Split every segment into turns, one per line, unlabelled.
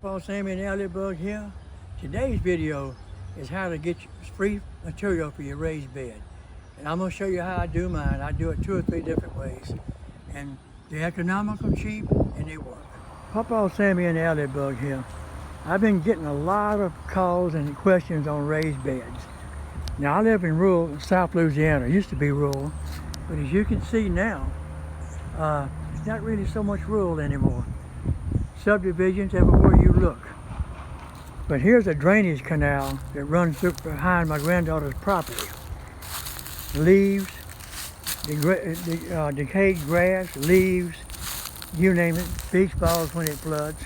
Pawpaw Sammy and Elliot Bug here. Today's video is how to get free material for your raised bed. And I'm going to show you how I do mine. I do it 2 or 3 different ways. And they're economical, cheap, and they work. Pawpaw Sammy and Elliot Bug here. I've been getting a lot of calls and questions on raised beds. Now I live in rural South Louisiana. It used to be rural, but as you can see now, it's not really so much rural anymore. Subdivisions everywhere you look. But here's a drainage canal that runs through behind my granddaughter's property. Leaves, decayed grass, leaves, you name it, beach balls when it floods.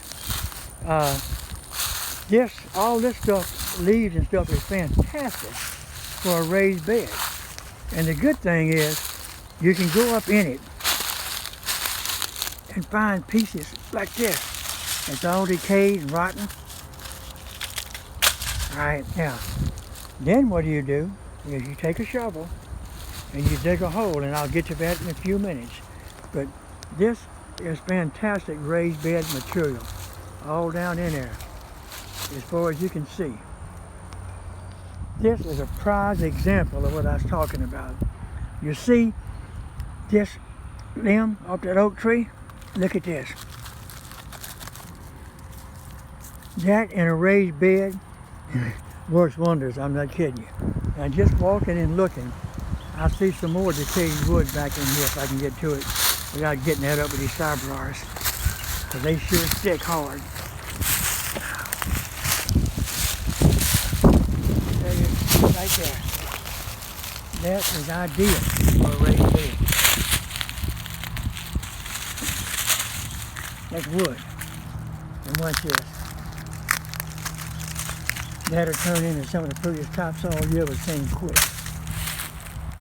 All this stuff, leaves and stuff, is fantastic for a raised bed. And the good thing is, you can go up in it and find pieces like this. It's all decayed and rotten. Alright, now, then what you do is you take a shovel and you dig a hole, and I'll get to that in a few minutes. But this is fantastic raised bed material, all down in there, as far as you can see. This is a prize example of what I was talking about. You see this limb off that oak tree? Look at this. That in a raised bed works wonders, I'm not kidding you. And just walking and looking, I see some more decayed wood back in here if I can get to it without getting that up with these sideblars, because they sure stick hard. There it is, right there. That is ideal for a raised bed. That's wood. And watch this. That'll turn into some of the prettiest topsoil you ever seen quick.